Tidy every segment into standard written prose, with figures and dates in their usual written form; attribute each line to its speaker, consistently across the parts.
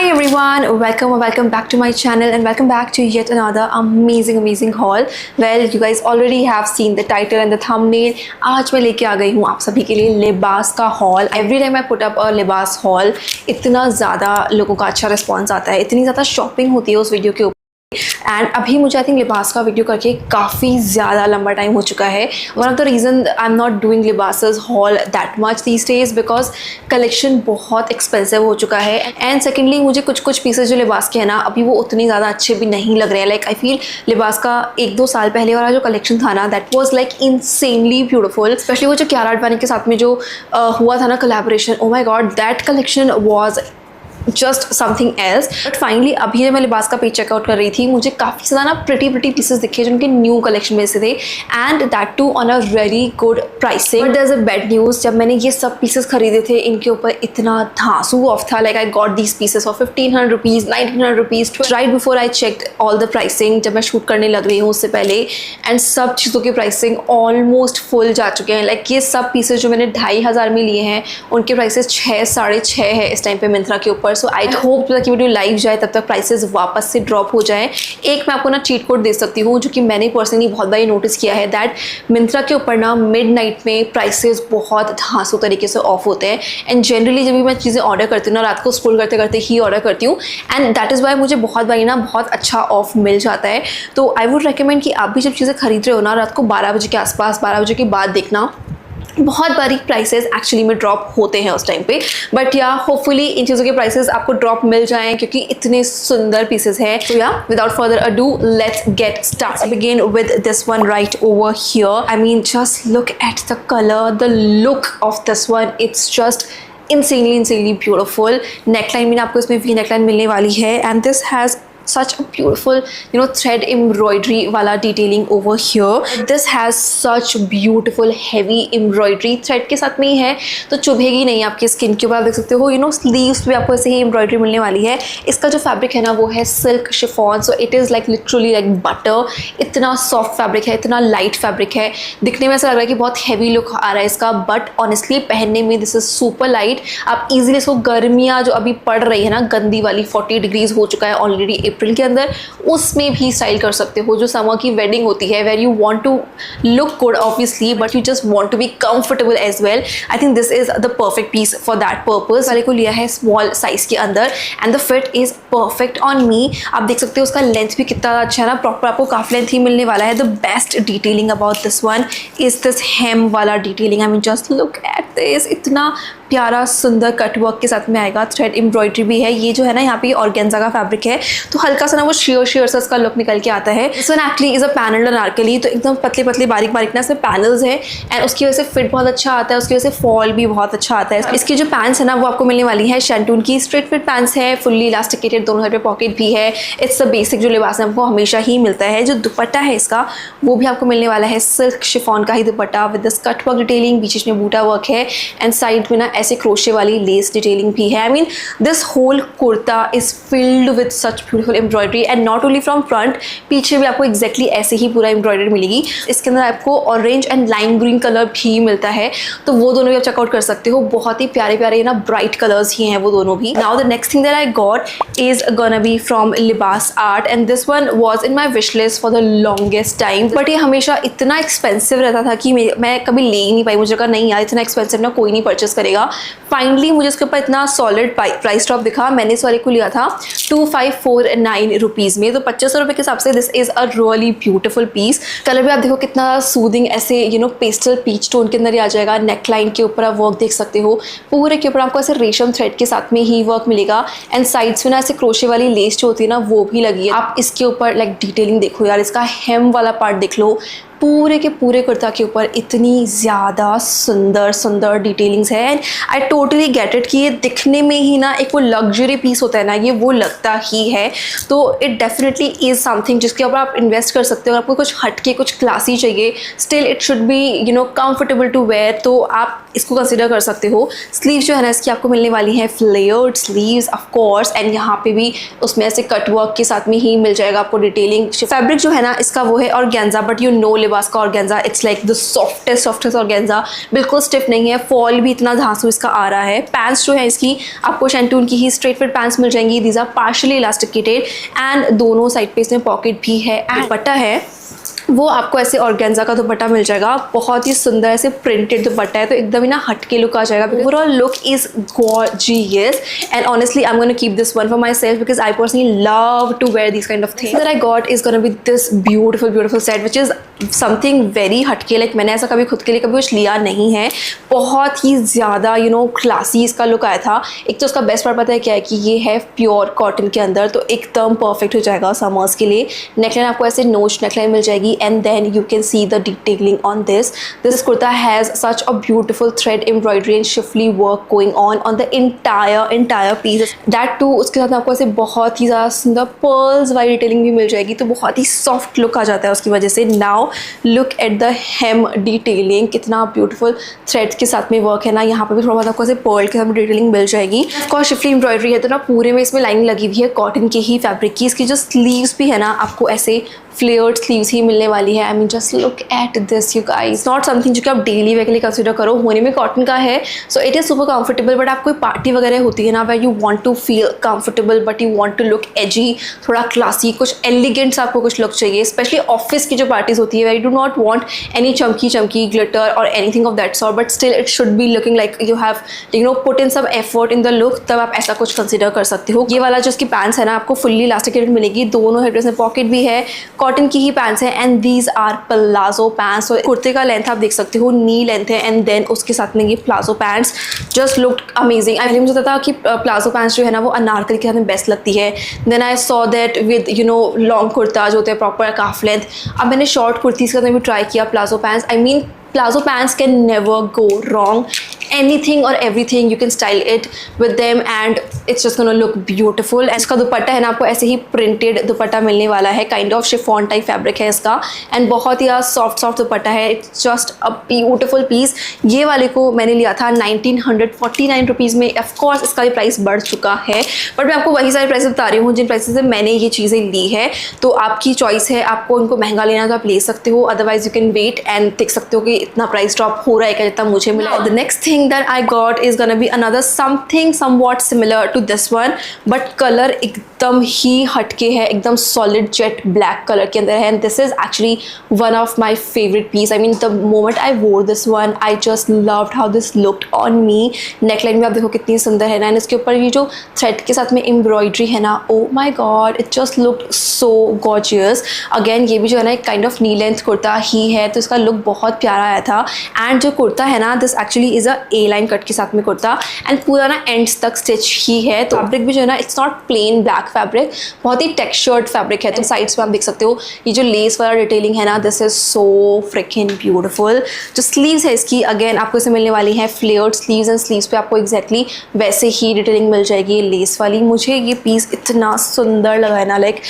Speaker 1: Hi everyone, welcome back to my channel and welcome back to yet another amazing haul. Well, you guys already have seen the title and the thumbnail. आज मैं लेके आ गई हूँ आप सभी के लिए लिबास का haul. Every time I put up a लिबास haul, इतना ज़्यादा लोगों का अच्छा रिस्पॉन्स आता है, इतनी ज़्यादा शॉपिंग होती है उस वीडियो के ऊपर. एंड अभी मुझे आई थिंक लिबास का वीडियो करके काफ़ी ज़्यादा लंबा टाइम हो चुका है. One of the reason I am not doing Libas's haul that much these days because collection बहुत एक्सपेंसिव हो चुका है. एंड सेकेंडली मुझे कुछ पीसेस जो लिबास के हैं ना अभी वो उतनी ज़्यादा अच्छे भी नहीं लग रहे हैं. लाइक आई फील लिबास का 1-2 साल पहले वाला जो कलेक्शन था ना that was like insanely beautiful. Specially वो जो कियारा आडवाणी के साथ में जो हुआ था ना collaboration, oh my God that collection was just something else. But finally अभी जब मैं लिबास का पेज चेकआउट कर रही थी मुझे काफ़ी ज़्यादा ना प्रिटी पीसेस दिखे जो उनके न्यू कलेक्शन में से थे and that too on a very good pricing. But there is a bad news. जब मैंने ये सब पीसेस खरीदे थे इनके ऊपर इतना धांसू ऑफ था. Like I got these pieces for 1500 rupees, 1900 rupees right before I checked all the pricing. जब मैं शूट करने लग रही हूँ उससे पहले एंड सब चीज़ों की प्राइसिंग ऑलमोस्ट फुल जा चुके हैं. लाइक ये सब पीसेस जो मैंने 2500 में लिए हैं उनके प्राइसेस 6-6.5 है इस टाइम पे मिंत्रा के ऊपर. सो आई होप कि वीडियो लाइव जाए तब तक प्राइसेस वापस से ड्रॉप हो जाए. एक मैं आपको ना चीट कोड दे सकती हूँ जो कि मैंने पर्सनली बहुत बार नोटिस किया है दैट मिंत्रा के ऊपर ना मिड नाइट में प्राइसेस बहुत धांसू तरीके से ऑफ होते हैं. एंड जनरली जब भी मैं चीज़ें ऑर्डर करती हूँ ना रात को स्क्रॉल करते करते ही ऑर्डर करती हूँ एंड दैट इज़ वाई मुझे बहुत बार ना बहुत अच्छा ऑफ मिल जाता है. तो आई वुड रिकमेंड कि आप भी जब चीज़ें खरीद रहे हो ना रात को 12 बजे के आसपास, 12 बजे के बाद देखना. बहुत बारी प्राइसेस एक्चुअली में ड्रॉप होते हैं उस टाइम पे. बट या होपफुली इन चीज़ों के प्राइसेस आपको ड्रॉप मिल जाएं क्योंकि इतने सुंदर पीसेस हैं. तो या without further ado let's get start. Begin with this one right over here. I mean just look at the colour, the look of this one. It's just insanely beautiful. Neckline में आपको इसमें we neckline मिलने वाली है and this has such a beautiful thread embroidery wala detailing over here. This has such beautiful heavy embroidery thread के साथ में ही है तो चुभेगी नहीं आपकी स्किन के ऊपर. आप देख सकते हो स्लीव्स पे आपको ऐसे ही एम्ब्रॉयडरी मिलने वाली है. इसका जो फैब्रिक है ना वो है silk chiffon. So it is like literally like butter. इतना सॉफ्ट फैब्रिक है, इतना लाइट फैब्रिक है. दिखने में ऐसा लग रहा है कि बहुत हैवी लुक आ रहा है इसका बट ऑनेस्टली पहनने में दिस इज सुपर लाइट. आप इजीली इसको गर्मियाँ जो अभी पड़ रही है ना गंदी वाली 40 डिग्रीज हो चुका है ऑलरेडी अप्रैल के अंदर, उसमें भी स्टाइल कर सकते हो. जो समर की वेडिंग होती है where you want to look good obviously but you just want to be comfortable as well. I think this is the perfect piece for that purpose. वाले को लिया है स्मॉल साइज के अंदर and the fit is perfect on me. आप देख सकते हो उसका लेंथ भी कितना अच्छा है ना. प्रॉपर आपको काफी लेंथ ही मिलने वाला है. The best detailing about this one is this hem वाला detailing. I mean just look at this. इतना प्यारा सुंदर कटवर्क के साथ में आएगा. थ्रेड एम्ब्रॉयडरी भी है. ये जो है ना यहाँ पे ऑर्गेन्जा का फैब्रिक है तो हल्का सा ना वो शेयर सा इसका लुक निकल के आता है. This one actually is a panelled Anarkali. तो एकदम पतले बारीक ना इसमें पैनल्स है एंड उसकी वजह से फिट बहुत अच्छा आता है. उसकी वजह से फॉल भी बहुत अच्छा आता है. इसकी जो पैंट्स है ना वो आपको मिलने वाली है शैंटून की स्ट्रेट फिट पैंट्स है. फुल्ली इलास्टिकेटेड, दोनों साइड पे पॉकेट भी है. इट्स द बेसिक जो लिबास है वो हमेशा ही मिलता है. जो दुपट्टा है इसका वो भी आपको मिलने वाला है सिल्क शिफॉन का ही dupatta with this cut work detailing. बीच में बूटा वर्क है एंड साइड में ना ऐसे क्रोशे वाली लेस डिटेलिंग भी है. I mean this whole kurta is filled with such beautiful embroidery and not only from front, पीछे भी आपको एग्जैक्टली ऐसे ही पूरा एम्ब्रॉयडरी मिलेगी. इसके अंदर आपको orange and lime green colour भी मिलता है तो वो दोनों भी आप चेकआउट कर सकते हो. बहुत ही प्यारे ना ब्राइट कलर्स ही हैं वो दोनों भी. Now the next thing that I got is gonna be from Libas art and this one was in my wish list for the longest time. But ये हमेशा इतना एक्सपेंसिव रहता था कि मैं कभी ले ही नहीं पाई. मुझे कहा नहीं यार इतना एक्सपेंसिव ना कोई नहीं परचेस करेगा. फाइनली मुझे इसके ऊपर इतना सॉलिड प्राइस ड्रॉप दिखा. मैंने इस वाले को लिया था 2549 रुपीज़ में. तो 2500 रुपये के हिसाब से this is a really beautiful piece. Colour भी आप देखो कितना सूदिंग ऐसे पेस्टल पीच टोन के अंदर ही आ जाएगा. नेक लाइन के ऊपर आप वर्क देख सकते हो. पूरे के ऊपर आपको ऐसे रेशम थ्रेड के साथ में ही वर्क मिलेगा एंड साइड्स में ना ऐसे क्रोशे वाली लेस जो होती है ना वो भी लगी है. आप इसके ऊपर लाइक डिटेलिंग देखो यार. इसका हेम वाला पार्ट देख लो. पूरे के पूरे कुर्ता के ऊपर इतनी ज़्यादा सुंदर डिटेलिंग्स है and I totally get it कि ये दिखने में ही ना एक वो लग्जरी पीस होता है ना ये वो लगता ही है. तो इट डेफिनेटली इज़ समथिंग जिसके ऊपर आप इन्वेस्ट कर सकते हो. आपको कुछ हटके कुछ क्लासी चाहिए still it should be comfortable to wear. तो आप इसको कंसिडर कर सकते हो। स्लीव्स जो है ना इसकी आपको मिलने वाली है flared sleeves of course, and यहाँ पे भी उसमें ऐसे कट वर्क के साथ में ही मिल जाएगा आपको डिटेलिंग। फैब्रिक जो है ना इसका वो है ऑर्गेन्जा, बट यू नो लिबास का organza it's like the softest organza, बिल्कुल स्टिफ नहीं है, फॉल भी इतना धांसू इसका आ रहा है। पैंट्स जो है इसकी आपको शैंटून की ही स्ट्रेट फिट पैंट्स मिल जाएंगी, these are partially elasticated and दोनों साइड पे इसमें पॉकेट भी है। एंड दुपट्टा है वो आपको ऐसे ऑर्गेन्जा का दुपट्टा मिल जाएगा, बहुत ही सुंदर ऐसे प्रिंटेड दुपट्टा है, तो एकदम ही ना हटके लुक आ जाएगा। Overall look is gorgeous and honestly I am gonna keep this one for myself because I personally love to wear this kind of things that I got is gonna be this beautiful set which is something very हटके। Like मैंने ऐसा कभी खुद के लिए कभी कुछ लिया नहीं है, बहुत ही ज़्यादा क्लासी इसका लुक आया था। एक तो उसका बेस्ट पार्ट पता है क्या है कि ये है प्योर कॉटन के अंदर, तो एकदम परफेक्ट हो जाएगा समर्स के लिए। नेकलाइन आपको ऐसे नोच नेकलाइन मिल जाएगी and then you can see the detailing on this kurta has such a beautiful thread embroidery and shifly work going on the entire piece that too। उसके साथ आपको ऐसे बहुत ही ज़्यादा सुंदर pearls वाली डिटेलिंग भी मिल जाएगी, तो बहुत ही सॉफ्ट लुक आ जाता है उसकी वजह से। Now look at the hem detailing, कितना ब्यूटीफुल थ्रेड्स के साथ में वर्क है ना, यहाँ पर भी थोड़ा बहुत आपको ऐसे पर्ल के साथ डिटेलिंग मिल जाएगी। ऑफकोर्स शिफली एम्ब्रॉयडरी है तो ना पूरे में इसमें लाइनिंग लगी हुई है कॉटन के ही फैब्रिक की। इसकी जो स्लीव्स भी है ना आपको ऐसे फ्लेयर्ड स्लीव्स ही मिलने वाली है। I mean just look at this you guys, not something जो कि आप डेली वेयर के लिए कंसिडर करो, होने में कॉटन का है so it is super comfortable, but आप कोई पार्टी वगैरह होती है ना where you want to feel comfortable but you want to look edgy, थोड़ा क्लासी, कुछ एलिगेंट आपको कुछ लुक चाहिए, स्पेशली ऑफिस की जो पार्टीज होती है where you do not want any चमकी ग्लिटर और anything of that sort, but still it should be looking like you have put in some effort in the look, तब आप ऐसा कुछ कंसिडर कर सकते हो। ये वाला जो इसकी पैंट्स है ना आपको फुल्ली इलास्टिकेटेड मिलेगी, दोनों हेड्रेस में पॉकेट भी है, कॉटन की ही पैंट्स है and these are palazzo pants. तो कुर्ते का लेंथ आप देख सकते हो, नी लेंथ है एंड देन उसके साथ में ये palazzo pants just looked amazing. पहले मुझे पता था कि प्लाजो पैंट्स जो है ना वो अनारकली के साथ में बेस्ट लगती है, then I saw that with long kurta जो होते हैं प्रॉपर काफ लेंथ। अब मैंने शॉर्ट कुर्तीज़ का भी ट्राई किया palazzo pants. I mean palazzo pants can never go wrong, anything or everything you can style it with them and it's just gonna look beautiful। and इसका दुपट्टा है ना आपको ऐसे ही प्रिंटेड दुपट्टा मिलने वाला है, kind of chiffon type fabric है इसका एंड बहुत ही सॉफ्ट दुपट्टा है। It's just a beautiful piece. ये वाले को मैंने लिया था 1949 रुपीज़ में। ऑफकोर्स इसका भी प्राइस बढ़ चुका है, बट मैं आपको वही सारे प्राइस बता रही हूँ जिन प्राइसेस से मैंने ये चीज़ें ली है। तो आपकी चॉइस है, आपको इनको महंगा लेना तो आप ले सकते हो, otherwise you can wait and देख सकते हो कि इतना प्राइस ड्रॉप हो रहा है क्या जितना मुझे मिला। The next thing that I got is gonna be another something somewhat similar to this one, but color एकदम ही हटके है, एकदम solid jet black color के अंदर है and this is actually one of my favorite piece। I mean the moment I wore this one I just loved how this looked on me। neckline भी आप देखो कितनी सुंदर है ना, एंड इसके ऊपर ये जो thread के साथ में embroidery है ना, oh my god it just looked so gorgeous। again ये भी जो है ना एक kind of knee length kurta ही है, तो इसका लुक बहुत प्यारा आया था। एंड जो कुर्ता है ना this actually is a A-line cut के साथ में कुर्ता एंड पूरा ना एंड्स तक स्टिच ही है। तो फैब्रिक भी जो है ना it's not plain black fabric, बहुत ही टेक्सचर्ड फैब्रिक है। तो साइड्स में आप देख सकते हो ये जो लेस वाला डिटेलिंग है ना this is so fricking beautiful. जो स्लीव्स है इसकी अगेन आपको इसे मिलने वाली है फ्लेयर्ड स्लीव्स एंड स्लीव्स पे आपको एग्जैक्टली वैसे ही डिटेलिंग मिल जाएगी लेस वाली। मुझे ये पीस इतना सुंदर लगा है ना, लाइक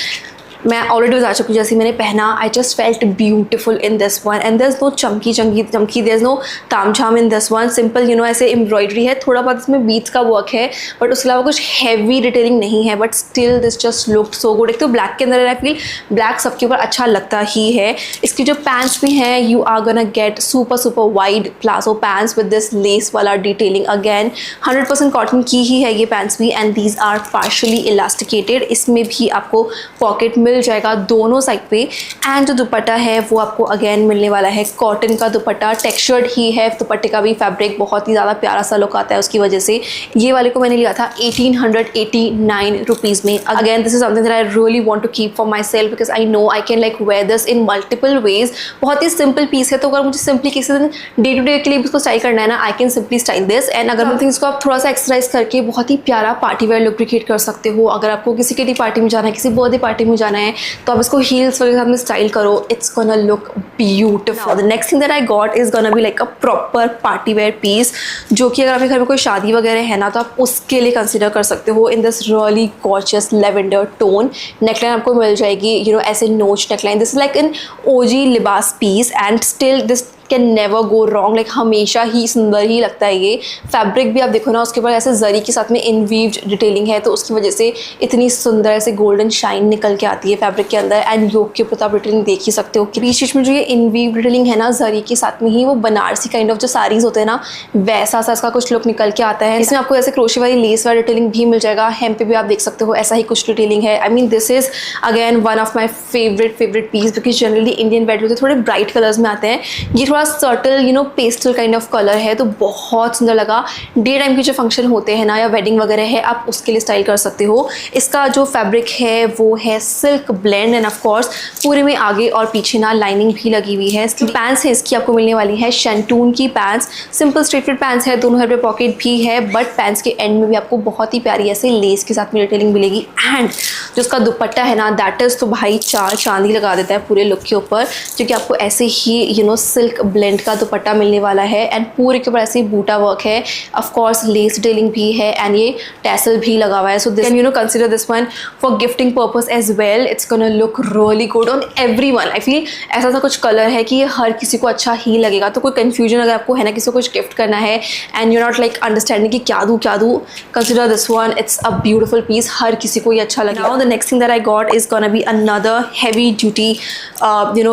Speaker 1: मैं ऑलरेडी बता चुकी हूँ जैसे मैंने पहना I just felt beautiful in this one and there is no चमकी देयर इज नो तामझाम इन दिस वन। सिंपल ऐसे एम्ब्रॉयडरी है, थोड़ा बहुत इसमें बीट्स का वर्क है बट उसके अलावा कुछ हैवी डिटेलिंग नहीं है, but still this just looked so good. एक तो ब्लैक के अंदर आई फील ब्लैक सबके ऊपर अच्छा लगता ही है। इसकी जो पैंट्स भी हैं you are gonna get super wide palazzo pants with this lace वाला डिटेलिंग। अगेन 100% कॉटन की ही है ये पैंट्स भी and these are partially elasticated. इसमें भी आपको पॉकेट मिल जाएगा दोनों साइड पे एंड जो दुपट्टा है वो आपको अगेन मिलने वाला है कॉटन का दुपट्टा, टेक्सचर्ड ही है दुपट्टे का भी फैब्रिक, बहुत ही ज़्यादा प्यारा सा लुक आता है उसकी वजह से। ये वाले को मैंने लिया था 1889 रुपीज़ में। Again this is something that I really want to keep for myself because I know I can like wear this in multiple ways. बहुत ही सिंपल पीस है, तो अगर मुझे सिंपली किसी दिन डे टू डे के लिए इसको स्टाइल करना है ना I can simply style this and अगर मैं इसको आप थोड़ा सा एक्सरसाइज करके बहुत ही प्यारा पार्टी वेयर लुक क्रिएट कर सकते हो। अगर आपको किसी किटी पार्टी में जाना है, किसी बर्थडे पार्टी में जाना है तो आप इसको हील्स वगैरह के साथ में स्टाइल करो, it's gonna look beautiful. The next thing that I got is gonna be like a proper party wear piece, जो कि अगर आपके घर में कोई शादी वगैरह है ना तो आप उसके लिए कंसिडर कर सकते हो। In this really gorgeous lavender tone neckline आपको मिल जाएगी ऐसे notch neckline. This is like an OG Libas piece and still this can never go wrong, like हमेशा ही सुंदर ही लगता है ये फैब्रिक भी। आप देखो ना, उसके ऊपर ऐसे जरी के साथ में इनवीव्ड डिटेलिंग है, तो उसकी वजह से इतनी सुंदर ऐसे गोल्डन शाइन निकल के आती है फैब्रिक के अंदर। एंड योक के ऊपर तो आप डिटेलिंग देख ही सकते हो कि बीच में जो ये इनवीव्ड डिटेलिंग है ना जरी के साथ में ही, वो बनारसी काइंड ऑफ जो साड़ीज होते हैं ना वैसा सा इसका कुछ लुक निकल के आता है। इसमें आपको ऐसे क्रोशे वाली लेस वाली डिटेलिंग भी मिल जाएगा, हेम पे भी आप देख सकते हो ऐसा ही कुछ डिटेलिंग है। I mean this is again one of my favourite piece, because generally Indian wear होते थोड़े ब्राइट कलर्स में आते हैं, ये थोड़ा subtle pastel kind of colour है, तो बहुत सुंदर लगा। डे टाइम के जो फंक्शन होते हैं ना या वेडिंग वगैरह है, आप उसके लिए स्टाइल कर सकते हो। इसका जो फैब्रिक है वो है silk blend, end of course पूरे में आगे और पीछे ना लाइनिंग भी लगी हुई है। इसकी पैंट्स है, इसकी आपको मिलने वाली है शैंटून की pants, simple straight fit pants है, दोनों पे पॉकेट भी है, बट पैंट्स के एंड में भी आपको बहुत ही प्यारी ऐसे लेस के साथ में डिटेलिंग मिलेगी। एंड जो उसका दुपट्टा है ना दैट इज तो भाई चार चांदी लगा देता है पूरे लुक के ऊपर, क्योंकि आपको ऐसे ही सिल्क ब्लेंड का दुपट्टा मिलने वाला है एंड पूरे के ऊपर ऐसे ही बूटा वर्क है, ऑफ कोर्स लेस डिटेलिंग भी है एंड ये टैसल भी लगा हुआ है। So this consider this one for gifting purpose as well, it's gonna look really good on everyone. I feel ऐसा सा कुछ कलर है कि ये हर किसी को अच्छा ही लगेगा, तो कोई कंफ्यूजन अगर आपको है ना किसी को कुछ गिफ्ट करना है and you not like understanding कि क्या दूँ, consider this one, it's a beautiful piece, हर किसी को ये अच्छा लगेगा। Now the next thing that I got is gonna be another heavy duty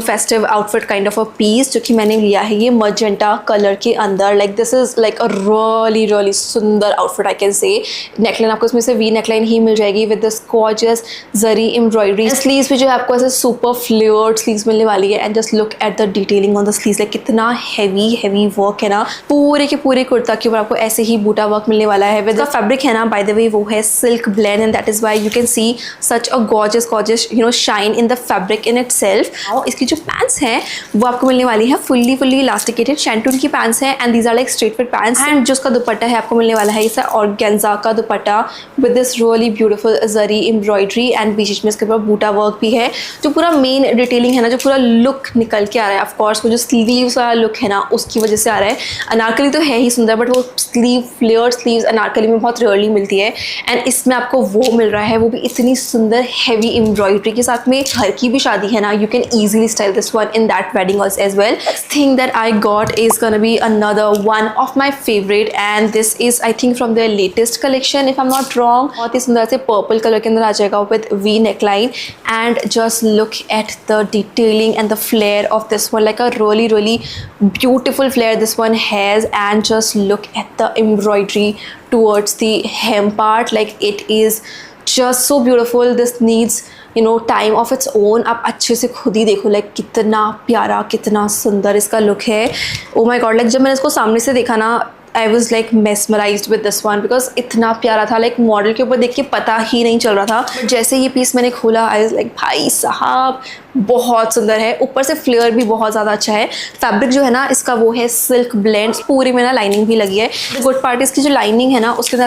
Speaker 1: festive outfit kind of a piece, जो कि मैंने लिया है ये मजेंटा कलर के अंदर। Like this is like a really सुंदर outfit I can say. Neckline आपको इसमें से वी नेकलाइन ही मिल जाएगी with this gorgeous zari embroidery. Sleeves भी जो है आपको ऐसे सुपर फ्लेयर्ड स्लीव्स मिलने वाली है, and just look at the detailing on the sleeves, like कितना हैवी वर्क है ना। पूरे के पूरे कुर्ता के ऊपर आपको ऐसे ही बूटा वर्क मिलने वाला है। विद द फैब्रिक है ना बाय द वे वो है silk blend, and that is why you can see such a gorgeous shine in the fabric in itself. इसकी जो पैंट्स हैं वो आपको मिलने वाली है फुल्ली इलास्टिकेटेड शैंटून की पैंट्स हैं, and these are like straight fit pants. And जो उसका दुपट्टा है आपको मिलने वाला है इस ऑर्गेन्जा का dupatta with this really beautiful zari embroidery, and बीच में इसके ऊपर बूटा वर्क भी है। जो पूरा मेन डिटेलिंग है ना, जो पूरा लुक निकल के आ रहा है, ऑफ कोर्स वो जो स्लीव्स वाला लुक है ना उसकी वजह से आ रहा है। अनारकली तो है ही सुंदर, बट वो स्लीव फ्लेयर्ड स्लीव्स अनारकली में बहुत रेयरली मिलती है, एंड इसमें आपको वो मिल रहा है, वो भी इतनी सुंदर हैवी एम्ब्रॉयडरी के साथ में। घर की भी शादी है ना, you can easily style this one in that wedding as well. Next thing that I got is gonna be another one of my favorite, and this is I think from their latest collection if I'm not wrong. बहुत ही सुंदर से purple colour के अंदर आ जाएगा with V neckline, and just look at the detailing and the flare of this one, like a really beautiful flare this one has, and just look at the embroidery towards the hem part, like it is just so beautiful. This needs time of its own. आप अच्छे से खुद ही देखो like कितना प्यारा कितना सुंदर इसका लुक है। ओ माय गॉड, लाइक जब मैंने इसको सामने से देखा ना I was like mesmerised with this one, because इतना प्यारा था, लाइक मॉडल के ऊपर देख के पता ही नहीं चल रहा था। जैसे ये पीस मैंने खोला आई वॉज लाइक भाई साहब बहुत सुंदर है, ऊपर से फ्लेयर भी बहुत ज़्यादा अच्छा है। फैब्रिक जो है ना इसका वो है सिल्क ब्लेंड, पूरी में ना लाइनिंग भी लगी है। गुड पार्ट इसकी जो लाइनिंग है ना उसके अंदर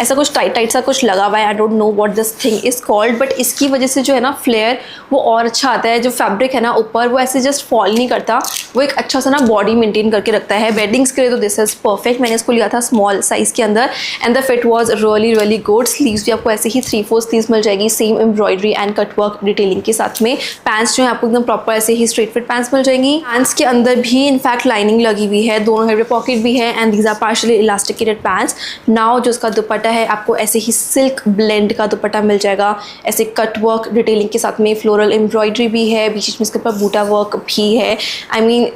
Speaker 1: ऐसा कुछ टाइट सा कुछ लगा हुआ है। I don't know what this thing is called, but इसकी वजह से जो है ना फ्लेयर वो और अच्छा आता है। जो फैब्रिक है ना ऊपर वो ऐसे जस्ट फॉल नहीं करता, वो एक अच्छा सा ना बॉडी मेंटेन करके रखता है। वेडिंग्स के लिए तो दिस इज परफेक्ट। मैंने इसको लिया था स्मॉल साइज के अंदर, and the fit was really good. Sleeves भी आपको ऐसे ही 3/4 स्लीव्स मिल जाएगी, same embroidery and cutwork detailing के साथ में। पैंट्स जो है आपको एकदम प्रॉपर ऐसे ही स्ट्रेट फिट पैंट्स मिल जाएंगी। पैंट्स के अंदर भी इनफैक्ट लाइनिंग लगी हुई है, दोनों साइड पे पॉकेट भी है, and these are partially elasticated pants. Now जो उसका दुपट्टा है आपको ऐसे ही सिल्क ब्लेंड का दुपट्टा मिल जाएगा, ऐसे कट वर्क डिटेलिंग के साथ में। फ्लोरल एम्ब्रॉयडरी भी है, बीच में इसके ऊपर बूटा वर्क भी है। I mean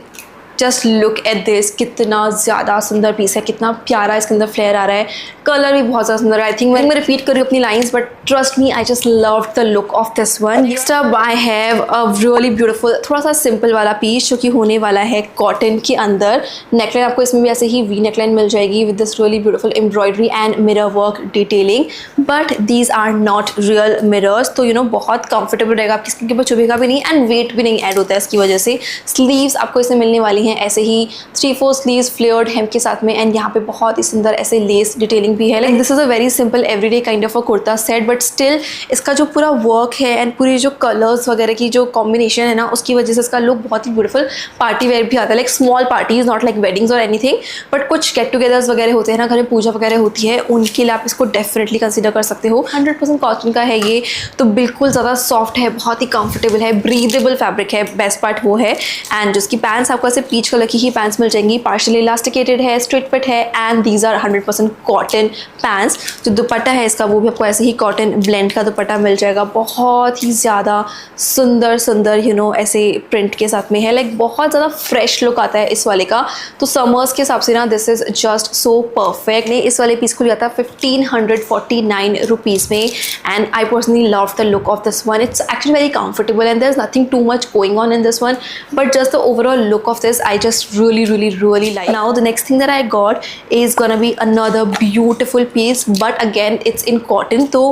Speaker 1: just look at this, कितना ज़्यादा सुंदर पीस है, कितना प्यारा इसके अंदर फ्लेयर आ रहा है। कलर भी बहुत ज़्यादा सुंदर है। आई थिंक मैं रिपीट कर रही हूँ अपनी lines, but trust me I just love the look of this one. Next up I have a really beautiful थोड़ा सा सिंपल वाला पीस, जो कि होने वाला है कॉटन के अंदर। नेकलाइन आपको इसमें भी ऐसे ही वी नेकलाइन मिल जाएगी with this really beautiful embroidery and mirror work detailing, but these are not real mirrors, तो बहुत कंफर्टेबल रहेगा, आपकी स्किन के ऊपर चुभेगा भी नहीं, एंड वेट भी नहीं ऐड होता है इसकी वजह से। स्लीव्स आपको इसमें मिलने वाली हैं ऐसे ही 3/4 स्लीव्स फ्लेयर्ड हेम के साथ में, एंड यहाँ पे बहुत ही सुंदर ऐसे लेस डिटेलिंग भी है। Like this is a very simple everyday kind of a kurta set, but still इसका जो पूरा वर्क है एंड पूरी जो कलर्स वगैरह की जो कॉम्बिनेशन है ना उसकी वजह से इसका लुक बहुत ही ब्यूटीफुल पार्टी वेयर भी आता है। Like small parties, not like weddings और एनीथिंग, बट कुछ गेट टुगेदर्स वगैरह होते हैं ना, घर में पूजा वगैरह होती है, उनके लिए आप इसको डेफिनेटली कंसिडर कर सकते हो। 100% कॉटन का है ये, तो बिल्कुल ज़्यादा सॉफ्ट है, बहुत ही कंफर्टेबल है, ब्रीदेबल फैब्रिक है, बेस्ट पार्ट वो है। एंड जिसकी पैंट्स आपको ऐसे पीच कलर की ही पैंट्स मिल जाएंगी, पार्शली इलास्टिकेटेड है, स्ट्रेट फिट है and these are 100% cotton pants. जो दुपट्टा है इसका वो भी आपको ऐसे ही कॉटन ब्लेंड का दुपट्टा मिल जाएगा, बहुत ही ज़्यादा सुंदर सुंदर ऐसे प्रिंट के साथ में है, लाइक बहुत ज़्यादा फ्रेश लुक आता है इस वाले का। तो समर्स के हिसाब से ना this is just so perfect. ने इस वाले पीस को लिया था 1549 रुपीज़ में and I personally love the look of this one. It's actually very comfortable and there's nothing too much going on in this one, but just the overall look of this I just really like. Now the next thing that I got is gonna be another beautiful piece, but again it's in cotton, तो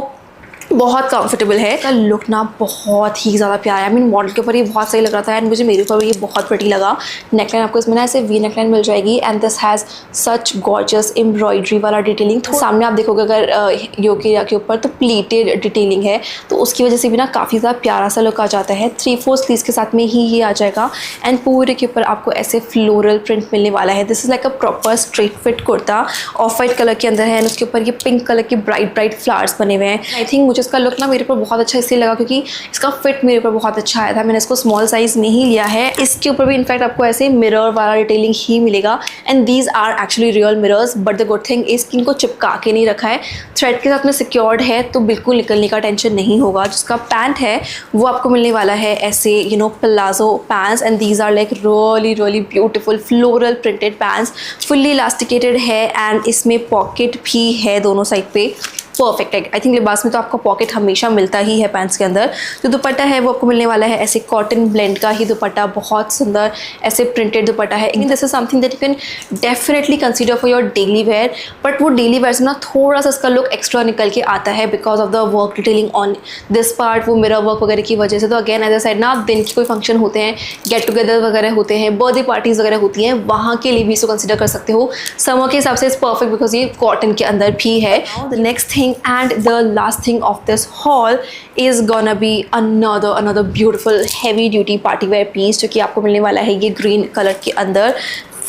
Speaker 1: बहुत comfortable है। इसका look ना बहुत ही ज़्यादा प्यारा है। I mean model के ऊपर ये बहुत सही लग रहा था एंड मुझे मेरे ऊपर ये बहुत प्रिटी लगा। नेकलाइन आपको इसमें ना ऐसे वी नेकलाइन मिल जाएगी and this has such gorgeous embroidery वाला डिटेलिंग। तो सामने आप देखोगे अगर योकिया के ऊपर तो प्लीटेड डिटेलिंग है, तो उसकी वजह से भी ना काफ़ी ज़्यादा प्यारा सा लुक आ जाता है। 3/4 स्लीव्स के साथ में ही ये आ जाएगा एंड पूरे के ऊपर आपको ऐसे फ्लोरल प्रिंट मिलने वाला है। This is like a proper straight fit kurta, of white colour के अंदर है एंड उसके ऊपर ये पिंक कलर के ब्राइट फ्लावर्स बने हुए हैं। आई थिंक मुझे इसका लुक ना मेरे ऊपर बहुत अच्छा इसलिए लगा क्योंकि इसका फिट मेरे ऊपर बहुत अच्छा आया था। मैंने इसको स्मॉल साइज़ में ही लिया है। इसके ऊपर भी इनफैक्ट आपको ऐसे मिरर वाला डिटेलिंग ही मिलेगा and these are actually real mirrors, but the good thing is कि इनको चिपका के नहीं रखा है, थ्रेड के साथ में सिक्योर्ड है, तो बिल्कुल निकलने का टेंशन नहीं होगा। जिसका पैंट है वो आपको मिलने वाला है ऐसे palazzo pants and these are like really beautiful floral printed pants, fully elasticated है एंड इसमें पॉकेट भी है दोनों साइड पे। परफेक्ट है। आई थिंक लिबास में तो आपको पॉकेट हमेशा मिलता ही है पैंट्स के अंदर। जो दुपट्टा है वो आपको मिलने वाला है ऐसे कॉटन ब्लेंड का ही दुपट्टा, बहुत सुंदर ऐसे प्रिंटेड दुपट्टा है। This is something that you can definitely consider for your daily wear, but वो डेली वेयर से ना थोड़ा सा इसका लुक एक्स्ट्रा निकल के आता है because of the work detailing on this part, वो मिरर वर्क वगैरह की वजह से। तो अगेन एज अ साइड ना, दिन की कोई फंक्शन होते हैं, गेट टुगेदर वगैरह होते हैं, बर्थडे पार्टीज वगैरह होती हैं, वहाँ के लिए भी इसको कंसिडर कर सकते हो। समर के हिसाब से इट्स परफेक्ट बिकॉज ये कॉटन के अंदर भी है। The next thing and the last thing of this haul is gonna be another beautiful heavy duty party wear piece जो कि आपको मिलने वाला है ये ग्रीन कलर के अंदर।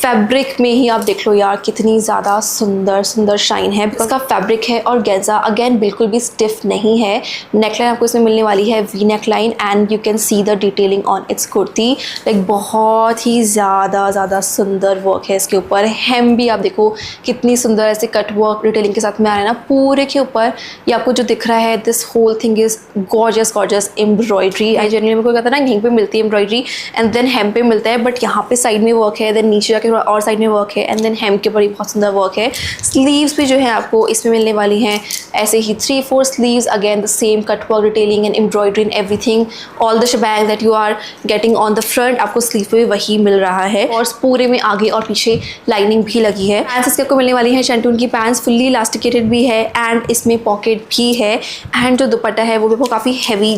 Speaker 1: फैब्रिक में ही आप देख लो यार कितनी ज़्यादा सुंदर शाइन है। इसका फैब्रिक है और गेंजा अगेन बिल्कुल भी स्टिफ नहीं है। नेकलाइन आपको इसमें मिलने वाली है we neckline and you can see the detailing on it's kurti, like बहुत ही ज़्यादा सुंदर वर्क है इसके ऊपर। हेम भी आप देखो कितनी सुंदर ऐसे कट वर्क डिटेलिंग के साथ में आ रहा है ना पूरे के ऊपर। ये आपको जो दिख रहा है this whole thing is gorgeous embroidery. I generally में कोई कहता है ना यहीं पे मिलती है एम्ब्रॉयडरी एंड देन हेम पे मिलता है, बट यहाँ पे साइड में वर्क है, देन नीचे जाके थोड़ा और साइड में वर्क है एंड देन हेम के ऊपर बहुत सुंदर वर्क है। स्लीव्स भी जो है आपको इसमें मिलने वाली हैं ऐसे ही 3/4 sleeves, again the same cut work detailing and embroidery and everything, all the shebang that you are getting on the front आपको स्लीव पे भी वही मिल रहा है और पूरे में आगे और पीछे लाइनिंग भी लगी है। पैंट्स इसके आपको मिलने वाली है शैंटून की पैंट्स, फुल्ली इलास्टिकेटेड भी है एंड इसमें पॉकेट भी है एंड जो दुपट्टा है वो भी आपको काफ़ी हैवी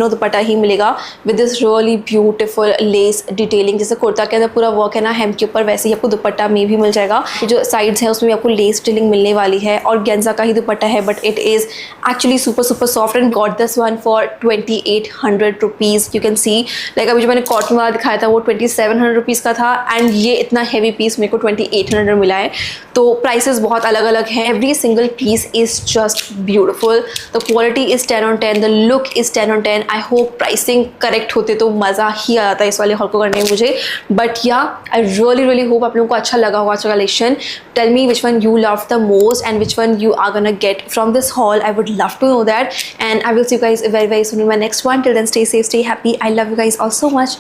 Speaker 1: दुपट्टा ही मिलेगा with this really beautiful less detailing. जैसे कुर्ता के अंदर पूरा वर्क है ना हेम के ऊपर, वैसे ही आपको दुपट्टा में भी मिल जाएगा। जो साइड्स है उसमें भी आपको लेस डिटेलिंग मिलने वाली है और गेंजा का ही दुपट्टा है, but it is actually super soft and got this one for 2800 rupees. You can see like अभी जो मैंने कॉटन वाला दिखाया था वो 2700 रुपीज़ का था एंड ये इतना हैवी पीस मेरे को 2800 मिला है। तो प्राइसेस बहुत अलग अलग हैं। Every single piece is just beautiful, the quality is 10 on 10, the look is 10 on 10। I hope pricing correct होते तो मज़ा ही आ जाता है इस वाले हॉल को करने में मुझे, बट या आई रियली होप आप लोगों को अच्छा लगा होगा अच्छा collection. Tell me which one you loved the most and which one you are gonna get from this haul. I would love to know that and I will see you guys very soon in my next one. Till then, stay safe, stay happy. I love you guys all so much.